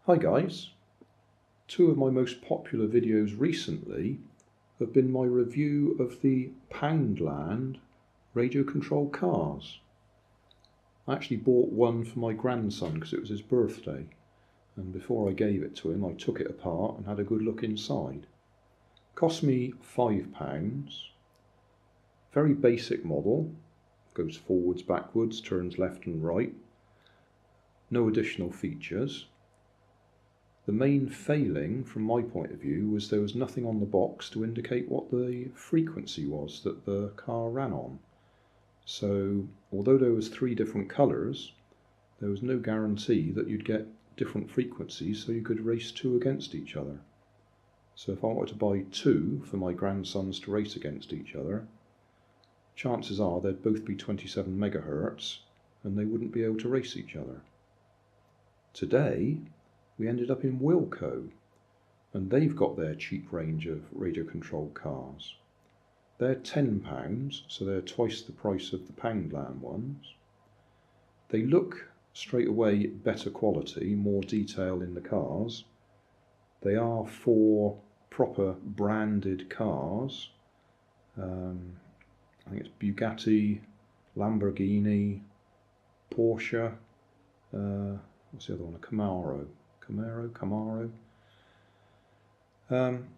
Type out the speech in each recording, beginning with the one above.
Hi guys, two of my most popular videos recently have been my review of the Poundland radio control cars. I actually bought one for my grandson because it was his birthday, and before I gave it to him I took it apart and had a good look inside. Cost me £5. Very basic model, goes forwards, backwards, turns left and right. No additional features. The main failing from my point of view was there was nothing on the box to indicate what the frequency was that the car ran on. So although there was 3 different colours, there was no guarantee that you'd get different frequencies so you could race 2 against each other. So if I wanted to buy 2 for my grandsons to race against each other, chances are they'd both be 27 megahertz and they wouldn't be able to race each other. Today we ended up in Wilko, and they've got their cheap range of radio controlled cars. They're £10, so they're twice the price of the Poundland ones. They look straight away better quality, more detail in the cars. They are 4 proper branded cars. I think it's Bugatti, Lamborghini, Porsche, what's the other one, Camaro.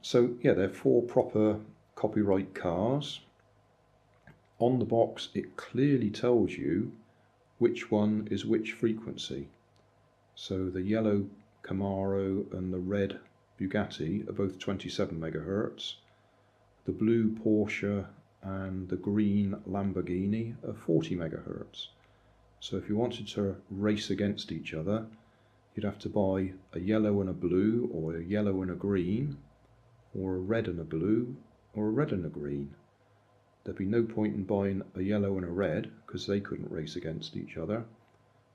So yeah, they're 4 proper copyright cars. On the box it clearly tells you which one is which frequency. So the yellow Camaro and the red Bugatti are both 27 megahertz. The blue Porsche and the green Lamborghini are 40 megahertz. So if you wanted to race against each other, you'd have to buy a yellow and a blue, or a yellow and a green, or a red and a blue, or a red and a green. There'd be no point in buying a yellow and a red because they couldn't race against each other,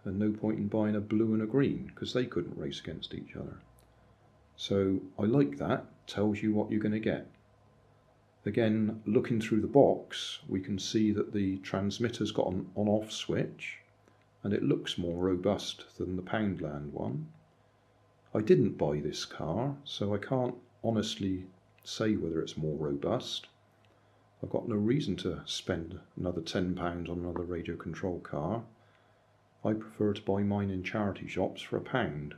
and no point in buying a blue and a green because they couldn't race against each other. So I like that, tells you what you're going to get. Again, looking through the box, we can see that the transmitter's got an on-off switch, and it looks more robust than the Poundland one. I didn't buy this car, so I can't honestly say whether it's more robust. I've got no reason to spend another £10 on another radio control car. I prefer to buy mine in charity shops for £1.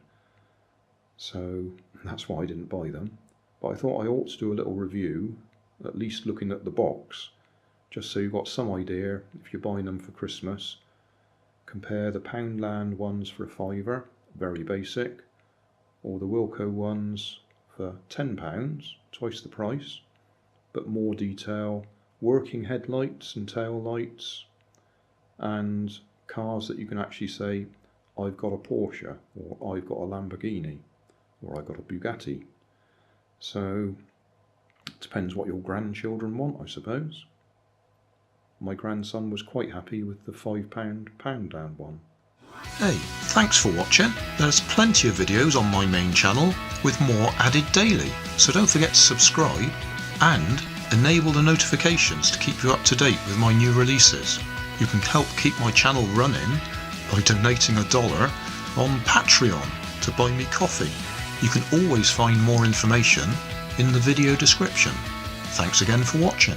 So that's why I didn't buy them. But I thought I ought to do a little review, at least looking at the box, just so you've got some idea if you're buying them for Christmas. Compare the Poundland ones for £5, very basic, or the Wilko ones for £10, twice the price, but more detail, working headlights and tail lights, and cars that you can actually say, I've got a Porsche, or I've got a Lamborghini, or I've got a Bugatti. So it depends what your grandchildren want, I suppose. My grandson was quite happy with the £5 Poundland one. Hey, thanks for watching. There's plenty of videos on my main channel with more added daily, so don't forget to subscribe and enable the notifications to keep you up to date with my new releases. You can help keep my channel running by donating $1 on Patreon to buy me coffee. You can always find more information in the video description. Thanks again for watching.